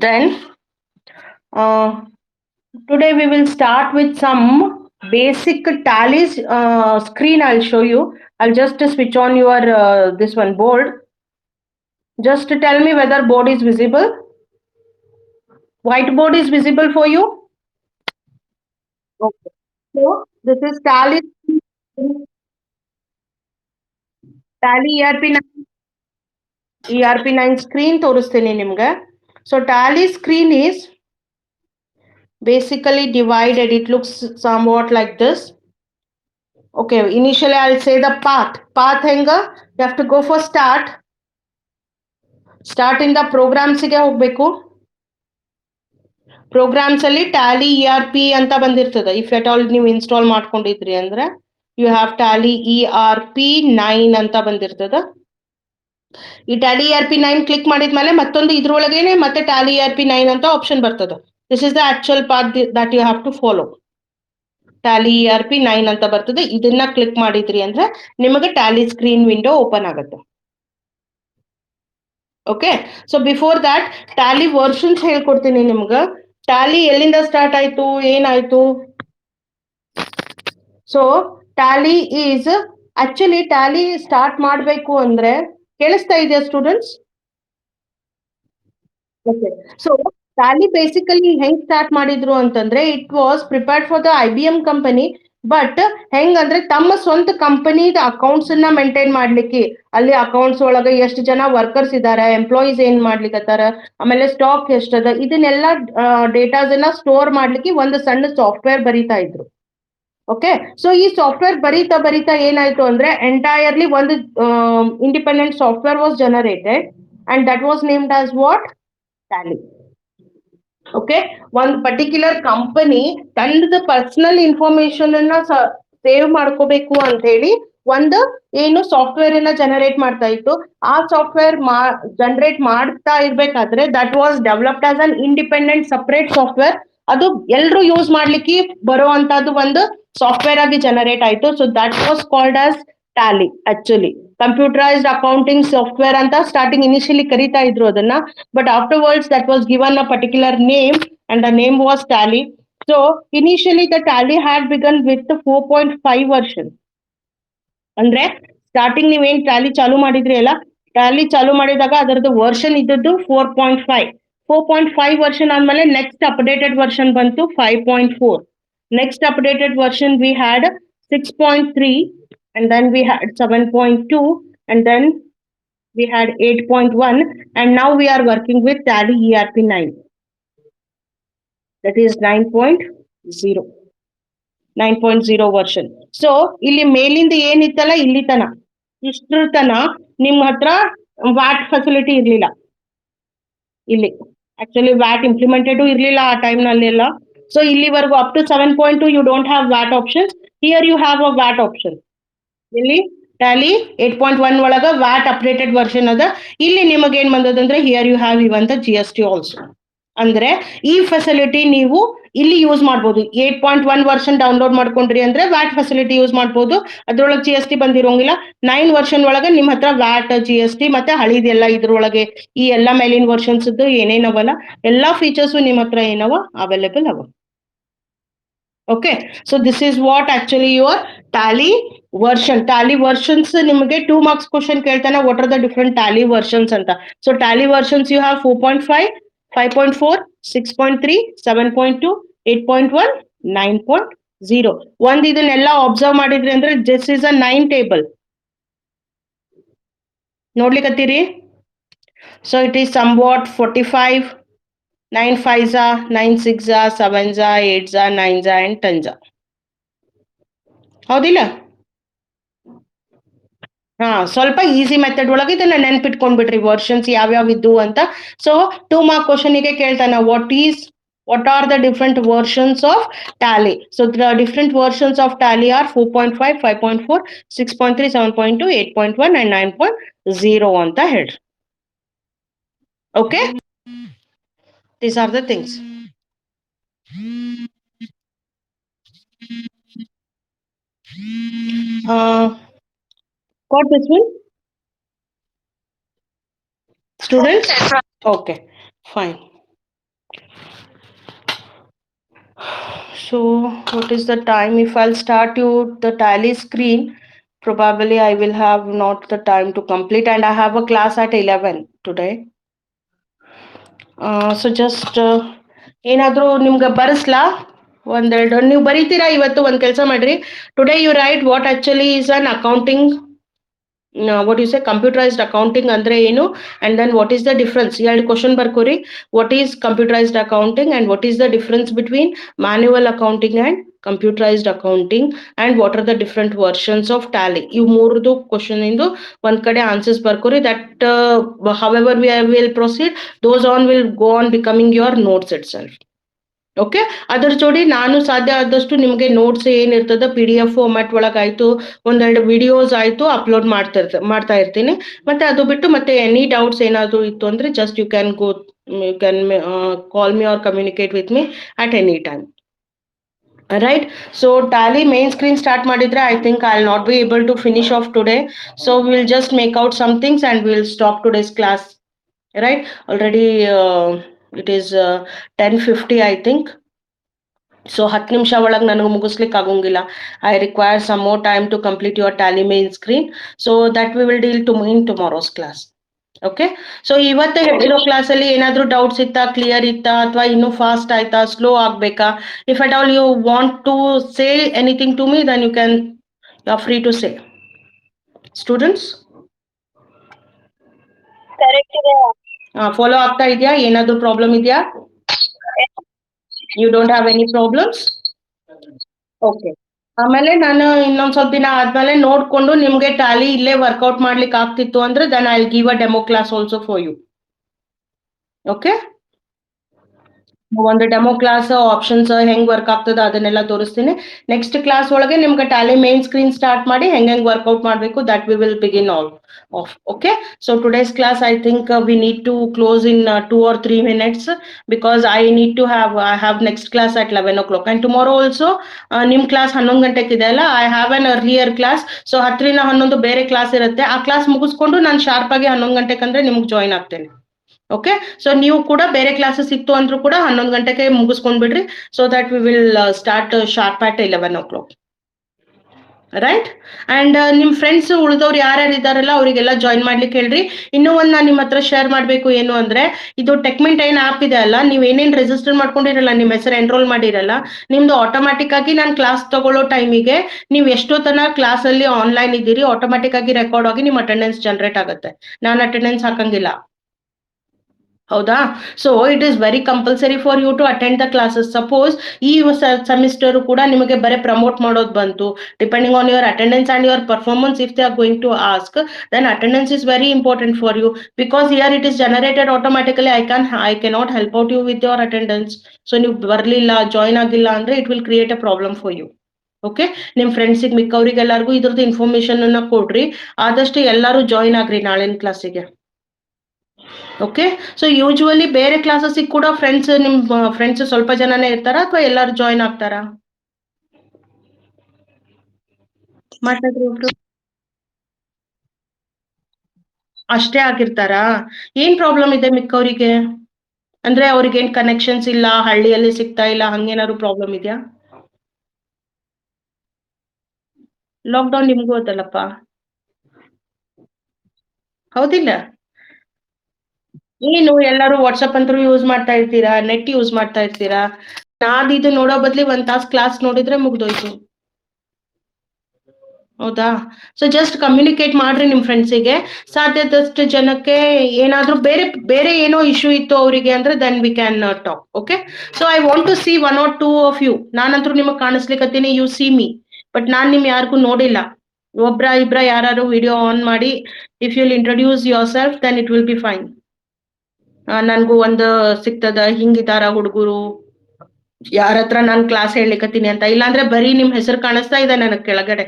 then today we will start with some basic Tally's screen. I'll show you. I'll just switch on your this one board. Just tell me whether board is visible. Whiteboard is visible for you? Okay. So this is Tally ERP9 screen ತೋರಿಸ್ತೀನಿ ನಿಮ್ಗೆ. So Tally screen is basically divided. It looks somewhat like this. Okay, initially I'll say the path ಹೆಂಗ, you have to go for start in the programs ಗೆ ಹೋಗ್ಬೇಕು. Programmes ಅಲ್ಲಿ Tally ERP ಅಂತ ಬಂದಿರ್ತದೆ. If at all ನೀವು install ಮಾಡ್ಕೊಂಡಿದ್ರಿ ಅಂದ್ರೆ you have Tally ERP9 ಅಂತ ಬಂದಿರ್ತದ. ಈ ಟ್ಯಾಲಿ ERP9 ಕ್ಲಿಕ್ ಮಾಡಿದ್ಮೇಲೆ ಮತ್ತೊಂದು ಇದ್ರೊಳಗೇನೆ ಮತ್ತೆ ಟ್ಯಾಲಿ ERP9 ಅಂತ ಆಪ್ಷನ್ ಬರ್ತದೆ. This is the actual path that you have to follow. Tally ERP 9 ಅಂತ ಬರ್ತದೆ. ಇದನ್ನ ಕ್ಲಿಕ್ ಮಾಡಿದ್ರಿ ಅಂದ್ರೆ ನಿಮಗೆ ಟ್ಯಾಲಿ ಸ್ಕ್ರೀನ್ ವಿಂಡೋ ಓಪನ್ ಆಗುತ್ತೆ. Okay, so before that Tally versions ಹೇಳ್ಕೊಡ್ತೀನಿ ನಿಮ್ಗೆ. ಟ್ಯಾಲಿ ಎಲ್ಲಿಂದ ಸ್ಟಾರ್ಟ್ ಆಯ್ತು, ಏನಾಯ್ತು? So Tally is actually Tally start ಮಾಡಬೇಕು ಅಂದ್ರೆ, ಕೇಳಿಸ್ತಾ ಇದೆಯಾ students? Okay, so Tally basically ಹೆಂಗ್ ಸ್ಟಾರ್ಟ್ ಮಾಡಿದ್ರು ಅಂತಂದ್ರೆ, it was prepared for the IBM company. But ಹೆಂಗಂದ್ರೆ ತಮ್ಮ ಸ್ವಂತ ಕಂಪನಿದ ಅಕೌಂಟ್ಸ್ ಅನ್ನ ಮೇಂಟೈನ್ ಮಾಡ್ಲಿಕ್ಕೆ, ಅಲ್ಲಿ ಅಕೌಂಟ್ಸ್ ಒಳಗೆ ಎಷ್ಟು ಜನ ವರ್ಕರ್ಸ್ ಇದಾರೆ, ಎಂಪ್ಲಾಯೀಸ್ ಏನ್ ಮಾಡ್ಲಿಕ್ಕತ್ತಾರ, ಆಮೇಲೆ ಸ್ಟಾಕ್ ಎಷ್ಟದ, ಇದನ್ನೆಲ್ಲ ಡೇಟಾಸ್ ಅನ್ನ ಸ್ಟೋರ್ ಮಾಡ್ಲಿಕ್ಕೆ ಒಂದು ಸಣ್ಣ ಸಾಫ್ಟ್ವೇರ್ ಬರೀತಾ ಇದ್ರು. ಓಕೆ, ಸೊ ಈ ಸಾಫ್ಟ್ವೇರ್ ಬರೀತಾ ಬರೀತಾ ಏನಾಯ್ತು ಅಂದ್ರೆ ಎಂಟೈರ್ಲಿ ಒಂದು independent software was generated and that was named as what? Tally. Okay, ಒಂದು ಪರ್ಟಿಕ್ಯುಲರ್ ಕಂಪನಿ ತಂಡದ ಪರ್ಸನಲ್ ಇನ್ಫಾರ್ಮೇಶನ್ ಅನ್ನ ಸೇವ್ ಮಾಡ್ಕೋಬೇಕು ಅಂತ ಹೇಳಿ ಒಂದು ಏನು ಸಾಫ್ಟ್ವೇರ್ ಅನ್ನ ಜನರೇಟ್ ಮಾಡ್ತಾ ಇತ್ತು. ಆ ಸಾಫ್ಟ್ವೇರ್ ಜನರೇಟ್ ಮಾಡ್ತಾ ಇರ್ಬೇಕಾದ್ರೆ that was developed as an independent separate software. ಅದು ಎಲ್ರು ಯೂಸ್ ಮಾಡ್ಲಿಕ್ಕೆ ಬರುವಂತದ್ದು ಒಂದು ಸಾಫ್ಟ್ವೇರ್ ಆಗಿ ಜನರೇಟ್ ಆಯ್ತು. So that was called as Tally. Actually computerised accounting software ಅಂತ ಸ್ಟಾರ್ಟಿಂಗ್ ಇನಿಷಿಯಲಿ ಕರಿತಾ ಇದ್ರು ಅದನ್ನ, but afterwards that was given a particular name and the name was Tally. So initially the Tally had begun with the 4.5 version. ಅಂದ್ರೆ starting ನೀವೇನ್ Tally ಚಾಲು ಮಾಡಿದ್ರಿ ಅಲ್ಲ, Tally ಚಾಲು ಮಾಡಿದಾಗ ಅದರದ್ದು ವರ್ಷನ್ ಇದ್ದದ್ದು 4.5. 4.5 ವರ್ಷನ್ ಆದ್ಮೇಲೆ ನೆಕ್ಸ್ಟ್ ಅಪ್ಡೇಟೆಡ್ ವರ್ಷನ್ ಬಂತು 5.4. Next updated version we had 6.3 and then we had 7.2 and then we had 8.1 and now we are working with Tally ERP 9, that is 9.0. 9.0 version. So ಇಲ್ಲಿ ಮೇಲಿಂದ ಏನಿತ್ತಲ್ಲ ಇಲ್ಲಿ ತನ ಇಷ್ಟ್ರ ತನ ನಿಮ್ಮ ಹತ್ರ ವ್ಯಾಟ್ ಫೆಸಿಲಿಟಿ ಇರ್ಲಿಲ್ಲ. ಇಲ್ಲಿ ಆಕ್ಚುಲಿ ವ್ಯಾಟ್ ಇಂಪ್ಲಿಮೆಂಟೆಡ್ ಇರ್ಲಿಲ್ಲ ಆ ಟೈಮ್ ನಲ್ಲೆಲ್ಲ. ಸೊ ಇಲ್ಲಿವರೆಗೂ up to 7.2 you don't have VAT option. Here you have a VAT option. ಇಲ್ಲಿ ಟ್ಯಾಲಿ 8.1 ಒಳಗ ವ್ಯಾಟ್ ಅಪ್ಡೇಟೆಡ್ ವರ್ಷನ್ ಅದ. ಇಲ್ಲಿ ನಿಮಗೆ ಏನ್ ಬಂದದಂದ್ರೆ ಹಿಯರ್ ಯು ಹ್ಯಾವ್ ಇವಂತ GST ಆಲ್ಸೋ. ಅಂದ್ರೆ ಈ ಫೆಸಿಲಿಟಿ ನೀವು ಇಲ್ಲಿ ಯೂಸ್ ಮಾಡ್ಬೋದು. 8.1 ವರ್ಷನ್ ಡೌನ್ಲೋಡ್ ಮಾಡ್ಕೊಂಡ್ರಿ ಅಂದ್ರೆ ವ್ಯಾಟ್ ಫೆಸಿಲಿಟಿ ಯೂಸ್ ಮಾಡ್ಬೋದು, ಅದ್ರೊಳಗೆ GST ಬಂದಿರೋಂಗಿಲ್ಲ. 9 ವರ್ಷನ್ ಒಳಗೆ ನಿಮ್ ಹತ್ರ ವ್ಯಾಟ್ GST ಮತ್ತೆ ಹಳಿದೆಲ್ಲ ಇದ್ರೊಳಗೆ ಈ ಎಲ್ಲಾ ಮೇಲಿನ ವರ್ಷನ್ಸ್ ಏನೇನವಲ್ಲ ಎಲ್ಲಾ ಫೀಚರ್ಸ್ ನಿಮ್ ಹತ್ರ ಏನವ ಅವೈಲೇಬಲ್ ಅವ. Okay, so this is what actually your tally version. Tally versions ನಿಮಗೆ 2 ಮಾರ್ಕ್ಸ್ ಕ್ವಶನ್ ಕೇಳ್ತಾನೆ, what are the different tally versions ಅಂತ. So tally versions you have 4.5, 5.4, 6.3, 7.2, 8.1, 9.0. ಒಂದ್ ಇದನ್ನೆಲ್ಲ ಅಬ್ಸರ್ವ್ ಮಾಡಿದ್ರಿ ಅಂದ್ರೆ ದಿಸ್ ಇಸ್ ಅ 9 ಟೇಬಲ್. ನೋಡ್ಲಿಕ್ಕತ್ತೀರಿ? So it is somewhat 45, 9 5s, 9 6s, 7s, 8s, 9s and 10s. ಹೌದಿಲ್ಲ? ಹಾ, ಸ್ವಲ್ಪ ಈಸಿ ಮೆಥಡ್ ಒಳಗೆ ಇದನ್ನ ನೆನ್ಪಿಟ್ಕೊಂಡ್ಬಿಟ್ರಿ ವರ್ಷನ್ಸ್ ಯಾವ್ಯಾವ ಇದ್ದು ಅಂತ. ಸೊ 2 ಮಾರ್ಕ್ ಕ್ವಶನ್ಗೆ ಕೇಳ್ತಾನ what are the different versions of Tally. So the different versions of Tally are 4.5, 5.4, 6.3, 7.2, 8.1 and 9.0 ಅಂತ ಹೇಳ್ರಿ. Okay, these are the things. Got this one, students? Okay, fine. So what is the time? If I'll start you the Tally screen, probably I will have not the time to complete, and I have a class at 11 today. So just ಏನಾದ್ರೂ ನಿಮ್ಗೆ ಬರೆಸ್ಲಾ? ಒಂದೆರಡು ನೀವು ಬರೀತೀರಾ ಇವತ್ತು? ಒಂದ್ ಕೆಲಸ ಮಾಡ್ರಿ, today you write what actually is an accounting, what you say computerized accounting andre enu, and then what is the difference. ಎರಡು question ಬರ್ಕೋರಿ. what is computerized accounting and what is the difference between manual accounting and computerized accounting and what are the different versions of Tally. ಇವು ಮೂರದು question ಇಂದು ಒಂದ್ ಕಡೆ answers ಬರ್ಕೋರಿ. that however we will proceed, those on will go on becoming your notes itself. Okay, ಅದ್ರ ಜೋಡಿ ನಾನು ಸಾಧ್ಯ ಆದಷ್ಟು ನಿಮ್ಗೆ notes ಏನಿರ್ತದ PDF ಫಾರ್ಮ್ಯಾಟ್ ಒಳಗಾಯ್ತು, ಒಂದೆರಡು ವಿಡಿಯೋಸ್ ಆಯ್ತು ಅಪ್ಲೋಡ್ ಮಾಡ್ತಾ ಇರ್ತೀನಿ. ಮತ್ತೆ ಅದು ಬಿಟ್ಟು ಮತ್ತೆ ಎನಿ ಡೌಟ್ಸ್ ಏನಾದ್ರು ಇತ್ತು ಅಂದ್ರೆ just you can call me or communicate with me at any time. Right, so tally main screen start madidre, I think I'll not be able to finish off today, so we'll just make out some things and we'll stop today's class. Right, already it is 10:50, I think. So 10 ನಿಮಿಷ ಒಳಗೆ ನನಗೆ ಮುಗಿಸ್ಲಿಕ್ಕೆ ಆಗೋಂಗಿಲ್ಲ. I require some more time to complete your Tally main screen, so that we will deal in tomorrow's class. Okay, so ಇವತ್ತೇ ಹೇಳಿರೋ ಕ್ಲಾಸಲ್ಲಿ ಏನಾದರೂ doubts ಇತ್ತಾ, ಕ್ಲಿಯರ್ ಇತ್ತಾ, ಅಥವಾ ಇನ್ನೂ ಫಾಸ್ಟ್ ಆಯ್ತಾ, ಸ್ಲೋ ಆಗಬೇಕಾ? If at all you want to say anything to me, then you are free to say. Students, correct ಇದೆ. ಫಾಲೋ ಆಗ್ತಾ ಇದೆಯಾ? ಏನಾದರೂ ಪ್ರಾಬ್ಲಮ್ ಇದೆಯಾ? You don't have any problems? Okay, ಆಮೇಲೆ ನಾನು ಇನ್ನೊಂದು ಸ್ವಲ್ಪ ದಿನ ಆದ್ಮೇಲೆ ನೋಡ್ಕೊಂಡು ನಿಮಗೆ ಟ್ಯಾಲಿ ಇಲ್ಲೇ ವರ್ಕೌಟ್ ಮಾಡ್ಲಿಕ್ಕೆ ಆಗ್ತಿತ್ತು ಅಂದ್ರೆ then I will give a demo class also for you. Okay, ಒಂದು ಡೆಮೋ ಕ್ಲಾಸ್ ಆಪ್ಷನ್ಸ್ ಹೆಂಗ್ ವರ್ಕ್ ಆಗ್ತದೆ ಅದನ್ನೆಲ್ಲ ತೋರಿಸ್ತೀನಿ. ನೆಕ್ಸ್ಟ್ ಕ್ಲಾಸ್ ಒಳಗೆ ನಿಮ್ಗೆ ಟ್ಯಾಲಿ ಮೇನ್ ಸ್ಕ್ರೀನ್ ಸ್ಟಾರ್ಟ್ ಮಾಡಿ ಹೆಂಗ್ ವರ್ಕೌಟ್ ಮಾಡಬೇಕು that we will begin all of. Okay, so today's class I think we need to close in 2 or 3 minutes because I need to have next class at 11 o'clock and tomorrow also ನಿಮ್ class 11 ಗಂಟೆಗೆ ಇದೆ ಅಲ್ಲ, I have an earlier class. So 10 ರಿಂದ 11 ಬೇರೆ class ಇರುತ್ತೆ. ಆ class ಮುಗಿಸ್ಕೊಂಡು ನಾನು ಶಾರ್ಪ್ ಆಗಿ 11 ಗಂಟೆಗೆ ಅಂದ್ರೆ ನಿಮ್ಗೆ ಜಾಯ್ನ್ ಆಗ್ತೇನೆ. ಓಕೆ, ಸೊ ನೀವು ಕೂಡ ಬೇರೆ ಕ್ಲಾಸಸ್ ಇತ್ತು ಅಂದ್ರೂ ಕೂಡ 11 ಗಂಟೆಗೆ ಮುಗಿಸ್ಕೊಂಡ್ಬಿಡ್ರಿ, so that we will start sharp at 11 o'clock. Right, and ನಿಮ್ ಫ್ರೆಂಡ್ಸ್ ಉಳಿದವ್ರು ಯಾರ್ಯಾರು ಇದ್ದಾರಲ್ಲ ಅವರಿಗೆಲ್ಲ ಜಾಯ್ನ್ ಮಾಡ್ಲಿಕ್ಕೆ ಹೇಳ್ರಿ. ಇನ್ನೂ ಒಂದು ನಾನು ನಿಮ್ಮ ಹತ್ರ ಶೇರ್ ಮಾಡಬೇಕು ಏನು ಅಂದ್ರೆ, ಇದು ಟೆಕ್ಮಿಂಟೈನ್ ಆಪ್ ಇದೆ ಅಲ್ಲ, ನೀವು ಏನೇನು ರಿಜಿಸ್ಟರ್ ಮಾಡ್ಕೊಂಡಿರಲ್ಲ, ನಿಮ್ಮ ಹೆಸರು ಎನ್ರೋಲ್ ಮಾಡಿರಲ್ಲ, ನಿಮ್ದು ಆಟೋಮ್ಯಾಟಿಕ್ ಆಗಿ ನಾನು ಕ್ಲಾಸ್ ತಗೊಳ್ಳೋ ಟೈಮಿಗೆ ನೀವು ಎಷ್ಟೊತ್ತನ ಕ್ಲಾಸ್ ಅಲ್ಲಿ ಆನ್ಲೈನ್ ಇದ್ದೀರಿ ಆಟೋಮ್ಯಾಟಿಕ್ ಆಗಿ ರೆಕಾರ್ಡ್ ಆಗಿ ನಿಮ್ಮ ಅಟೆಂಡೆನ್ಸ್ ಜನರೇಟ್ ಆಗುತ್ತೆ. ನಾನು ಅಟೆಂಡೆನ್ಸ್ ಹಾಕಂಗಿಲ್ಲ. ಹೌದಾ? So it is very compulsory for you to attend the classes. Suppose ಈ ಸೆಮಿಸ್ಟರ್ ಕೂಡ ನಿಮಗೆ ಬರೀ ಪ್ರಮೋಟ್ ಮಾಡೋದು ಬಂತು, depending on your attendance and your performance, if they are going to ask, then attendance is very important for you, because here it is generated automatically. I cannot help out you with your attendance. So ನೀವು ಬರಲಿಲ್ಲ, join ಆಗಿಲ್ಲ ಅಂದ್ರೆ it will create a problem for you. Okay, ನಿಮ್ ಫ್ರೆಂಡ್ಸಿಗೆ ಮಿಕ್ಕವ್ರಿಗೆಲ್ಲರಿಗೂ ಇದ್ರದ್ದು information ಅನ್ನ ಕೊಡ್ರಿ. ಆದಷ್ಟು ಎಲ್ಲರೂ ಜಾಯ್ನ್ ಆಗ್ರಿ ನಾಳಿನ ಕ್ಲಾಸಿಗೆ. ಓಕೆ, ಸೊ ಯೂಶುವಲಿ ಬೇರೆ ಕ್ಲಾಸಸ್ ಕೂಡ ನಿಮ್ ಫ್ರೆಂಡ್ಸ್ ಸ್ವಲ್ಪ ಜನನೇ ಇರ್ತಾರ ಅಥವಾ ಎಲ್ಲರೂ ಜಾಯ್ನ್ ಆಗ್ತಾರಾ? ಮಾತಾಡ್ರಿ ಒಬ್ರು. ಅಷ್ಟೇ ಆಗಿರ್ತಾರಾ? ಏನ್ ಪ್ರಾಬ್ಲಮ್ ಇದೆ ಮಿಕ್ಕವರಿಗೆ? ಅಂದ್ರೆ ಅವ್ರಿಗೆ ಏನ್ ಕನೆಕ್ಷನ್ಸ್ ಇಲ್ಲ, ಹಳ್ಳಿಯಲ್ಲಿ ಸಿಗ್ತಾ ಇಲ್ಲ, ಹಂಗೇನಾದ್ರು ಪ್ರಾಬ್ಲಮ್ ಇದೆಯಾ? ಲಾಕ್ಡೌನ್ ನಿಮ್ಗೂ ಗೊತ್ತಲ್ಲಪ್ಪ, ಹೌದಿಲ್ಲ? ಏನು ಎಲ್ಲರೂ ವಾಟ್ಸಪ್ ಅಂತೂ ಯೂಸ್ ಮಾಡ್ತಾ ಇರ್ತೀರಾ, ನೆಟ್ ಯೂಸ್ ಮಾಡ್ತಾ ಇರ್ತೀರಾ. ಇದು ನೋಡೋ ಬದ್ಲಿ 1 ತಾಸ್ ಕ್ಲಾಸ್ ನೋಡಿದ್ರೆ ಮುಗ್ದೋಯ್ತು. ಹೌದಾ? ಸೊ ಜಸ್ಟ್ ಕಮ್ಯುನಿಕೇಟ್ ಮಾಡ್ರಿ ನಿಮ್ ಫ್ರೆಂಡ್ಸಿಗೆ. ಸಾಧ್ಯದಷ್ಟು ಜನಕ್ಕೆ ಏನಾದ್ರೂ ಬೇರೆ ಬೇರೆ ಏನೋ ಇಶ್ಯೂ ಇತ್ತು ಅವರಿಗೆ ಅಂದ್ರೆ then we can talk. Okay, so I want to see 1 or 2 of you. ನಾನಂತೂ ನಿಮಗೆ ಕಾಣಿಸ್ಲಿಕ್ಕತ್ತೀನಿ, ಯು ಸಿ ಮೀ, ಬಟ್ ನಾನ್ ನಿಮ್ ಯಾರಿಗೂ ನೋಡಿಲ್ಲ. ಇಬ್ರ ಯಾರು ವಿಡಿಯೋ ಆನ್ ಮಾಡಿ, if you'll introduce yourself then it will be fine. ನನ್ಗೂ ಒಂದು ಸಿಗ್ತದ ಹಿಂಗಿದಾರ ಹುಡುಗರು ಯಾರ ಹತ್ರ ನಾನು ಕ್ಲಾಸ್ ಹೇಳ್ಲಿಕ್ಕತ್ತೀನಿ ಅಂತ. ಇಲ್ಲಾಂದ್ರೆ ಬರೀ ನಿಮ್ ಹೆಸರು ಕಾಣಿಸ್ತಾ ಇದೆ ನನಗ್ ಕೆಳಗಡೆ,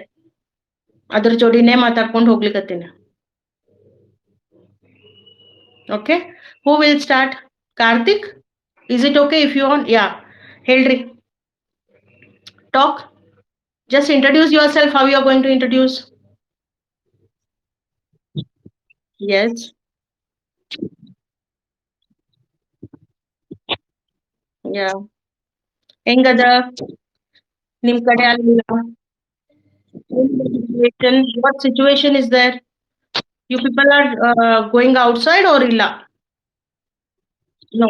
ಅದ್ರ ಜೋಡಿನೇ ಮಾತಾಡ್ಕೊಂಡು ಹೋಗ್ಲಿಕ್ಕತ್ತೀನಿ. Okay, who will start? Karthik, is it okay if you on? Yeah, ಹೇಳ್ರಿ, talk, just introduce yourself. How you are going to introduce? Yes, yeah, ಹೆಂಗದ ನಿಮ್ ಕಡೆ ಅಲ್ಲಿ? What situation is there? You people are going outside or illa? No,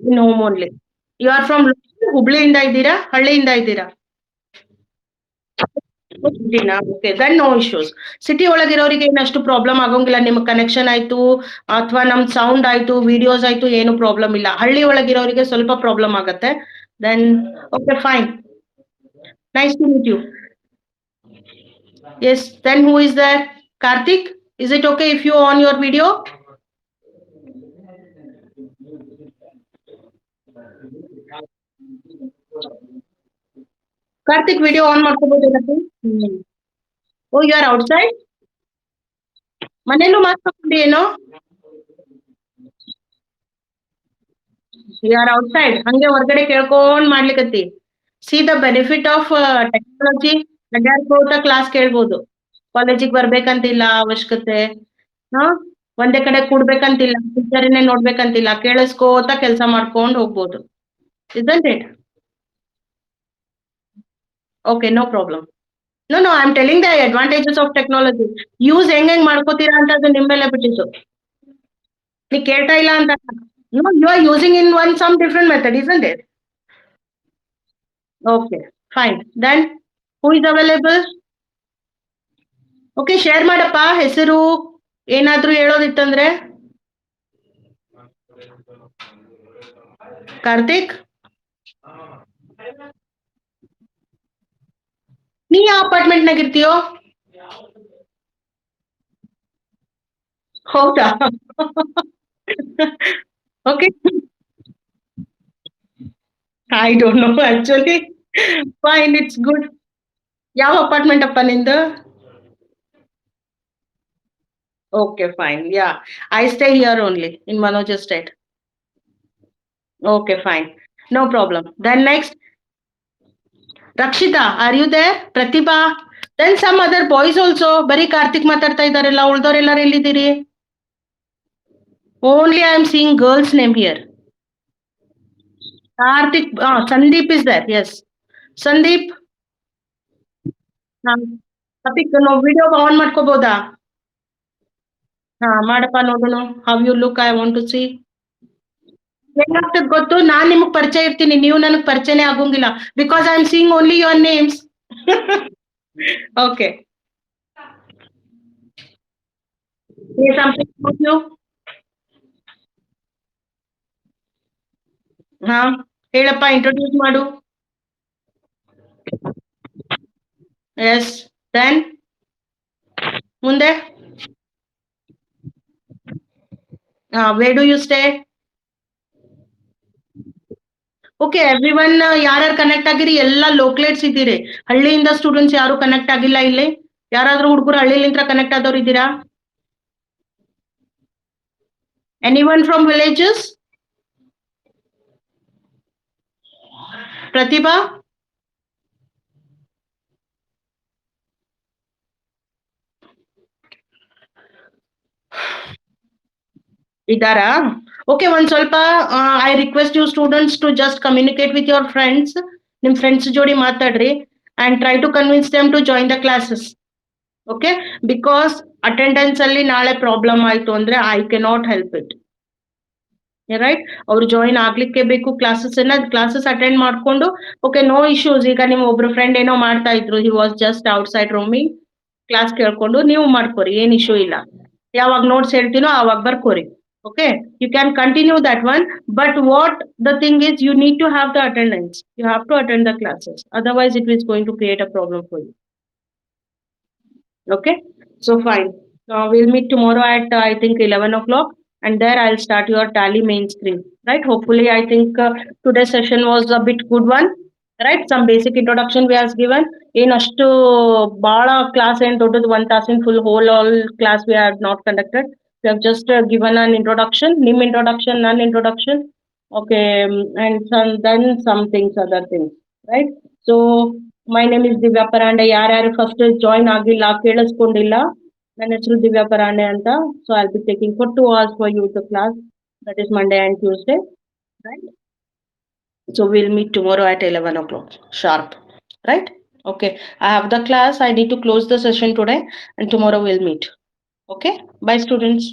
in home only. You are from ಹುಬ್ಳಿಯಿಂದ ಇದ್ದೀರಾ, ಹಳ್ಳಿಯಿಂದ ಇದ್ದೀರಾ? ಸಿಟಿನಾ? Okay, then no issues. City ಒಳಗಿರೋರಿಗೆ ಏನಷ್ಟು ಪ್ರಾಬ್ಲಮ್ ಆಗೋಂಗಿಲ್ಲ. ನಿಮ್ಗೆ ಕನೆಕ್ಷನ್ ಆಯ್ತು ಅಥವಾ ನಮ್ ಸೌಂಡ್ ಆಯ್ತು, ವಿಡಿಯೋಸ್ ಆಯ್ತು, ಏನು ಪ್ರಾಬ್ಲಮ್ ಇಲ್ಲ. ಹಳ್ಳಿ ಒಳಗಿರೋರಿಗೆ ಸ್ವಲ್ಪ ಪ್ರಾಬ್ಲಮ್ ಆಗತ್ತೆ. Then okay, fine, nice to meet you. Yes, then who is there? Karthik, is it okay if you on your video? Karthik, video on ಮಾಡ್ಕೋಬಹುದೇನಪ್ಪ? Oh, you are outside? ಮನೇಲೂ ಮಾತಾಡ್ಕೊಂಡು ಏನೋ? You are outside, ಹಂಗೆ ಹೊರಗಡೆ ಕೇಳ್ಕೊಂಡ್ ಮಾಡ್ಲಿಕತ್ತಿ. See the benefit of technology. ಅಡ್ಡಾಡ್ಕೋತ class ಕೇಳ್ಬೋದು. ಕಾಲೇಜಿಗೆ ಬರ್ಬೇಕಂತಿಲ್ಲ ಅವಶ್ಯಕತೆ. ಹಾ, ಒಂದೇ ಕಡೆ ಕೂಡ್ಬೇಕಂತಿಲ್ಲ, ಟೀಚರನ್ನೇ ನೋಡ್ಬೇಕಂತಿಲ್ಲ, ಕೇಳಿಸ್ಕೋತ ಕೆಲಸ ಮಾಡ್ಕೊಂಡು ಹೋಗ್ಬೋದು. Isn't it? Okay, no problem. No, no, I'm telling the advantages of technology. Use ಹೆಂಗ್ ಮಾಡ್ಕೋತೀರಾ ಅಂತ ಅದು ನಿಮ್ಮ ಮೇಲೆ ಬಿಟ್ಟಿದ್ದು. ನೀ ಕೇಳ್ತಾ ಇಲ್ಲ ಅಂತ. No, you are using in one some different method, isn't it? Okay, fine. Then who is available? Okay, share ಮಾಡಪ್ಪ ಹೆಸರು ಏನಾದ್ರೂ ಹೇಳೋದಿತ್ತಂದ್ರೆ. ಕಾರ್ತಿಕ್, ನೀ ಯಾವ ಅಪಾರ್ಟ್ಮೆಂಟ್ನಾಗ ಇರ್ತೀಯೋ? ಹೌದಾ? Okay, I don't know actually. Fine, it's good. ಯಾವ ಅಪಾರ್ಟ್ಮೆಂಟ್ ಅಪ್ಪ ನಿಂದು? Okay, fine. Yeah, I stay here only in Manoj Estate. Okay, fine. No problem. Then next, Rakshita, are you there? Pratibha. Then some other boys also. ಬರೀ ಕಾರ್ತಿಕ್ ಮಾತಾಡ್ತಾ ಇದಾರೆಲ್ಲ, ಉಳ್ದವ್ರೆಲ್ಲರೂ ಎಲ್ಲಿದ್ದೀರಿ? Only I am seeing girls' name here. Karthik, Sandeep is there. Yes. Sandeep, Karthik, ನಾವು video on ಮಾಡ್ಕೋಬಹುದಾ? ಹಾ, ಮಾಡಪ್ಪ ನೋಡೋಣ. How you look, I want to see. ಏನಾಗ್ತದೆ ಗೊತ್ತು, ನಾನ್ ನಿಮಗ್ ಪರಿಚಯ ಇರ್ತೀನಿ, ನೀವು ನನಗ್ ಪರಿಚಯನೇ ಆಗೋಂಗಿಲ್ಲ. Because I am seeing only your names. Okay, ಹಾ, ಹೇಳಪ್ಪ, ಇಂಟ್ರೊಡ್ಯೂಸ್ ಮಾಡು. ಎಸ್, ದೆನ್ ಮುಂದೆ. Where do you stay? Okay, everyone ಯಾರ್ಯಾರು ಕನೆಕ್ಟ್ ಆಗಿರಿ ಎಲ್ಲ ಲೋಕ್ಲೇಟ್ಸ್ ಇದ್ದೀರಿ. ಹಳ್ಳಿಯಿಂದ ಸ್ಟೂಡೆಂಟ್ಸ್ ಯಾರು ಕನೆಕ್ಟ್ ಆಗಿಲ್ಲ ಇಲ್ಲಿ? ಯಾರಾದ್ರೂ ಹುಡುಗರು ಹಳ್ಳಿಲಿಂದ ಕನೆಕ್ಟ್ ಆದವ್ರು ಇದ್ದೀರಾ? Anyone from villages? ಪ್ರತಿಭಾ? ಇದ್ದಾರಾ? ಓಕೆ, ಒಂದ್ ಸ್ವಲ್ಪ I request you students to just communicate with your friends. ನಿಮ್ ಫ್ರೆಂಡ್ಸ್ ಜೋಡಿ ಮಾತಾಡ್ರಿ and try to convince them to join the classes. Okay, because attendance ಅಲ್ಲಿ ನಾಳೆ ಪ್ರಾಬ್ಲಮ್ ಆಯ್ತು ಅಂದ್ರೆ I cannot help it. Right, ಅವ್ರು ಜಾಯಿನ್ ಆಗ್ಲಿಕ್ಕೆ ಬೇಕು ಕ್ಲಾಸಸ್ ಅಟೆಂಡ್ ಮಾಡ್ಕೊಂಡು. Okay, no issues. ಈಗ ನಿಮ್ ಒಬ್ರು ಫ್ರೆಂಡ್ ಏನೋ ಮಾಡ್ತಾ ಇದ್ರು, he was just out side rooming. Class ಕೇಳ್ಕೊಂಡು ನೀವು ಮಾಡ್ಕೋರಿ, ಏನ್ ಇಶ್ಯೂ ಇಲ್ಲ. ಯಾವಾಗ ನೋಟ್ಸ್ ಹೇಳ್ತೀನೋ ಆವಾಗ ಬರ್ಕೋರಿ. Okay, you can continue that one, but what the thing is, you need to have the attendance. You have to attend the classes. Otherwise, it is going to create a problem for you. Okay, so fine. We'll meet tomorrow at I think 11 o'clock, and there I'll start your tally main screen. Right. Hopefully, I think today's session was a bit good one. Right. Some basic introduction we have given. In ashtu bala class and total 1,000 full whole all class we have not conducted. We have just given an introduction, NIM introduction, non introduction. Okay, and then some things, other things. Right. So my name is Divya Parande. ಯಾರ್ಯಾರು first join ಆಗಿಲ್ಲ, ಕೇಳಿಸ್ಕೊಂಡಿಲ್ಲ, ನನ್ನ ಹೆಸರು ದಿವ್ಯಾ ಪರಾಂಡೆ ಅಂತ. So I B taking for 2 hours for you the class. That is Monday and Tuesday. Right. So we'll meet tomorrow at 11 o'clock sharp. Right. Okay. I have the class. I need to close the session today, and tomorrow we'll meet. Okay. Bye, students.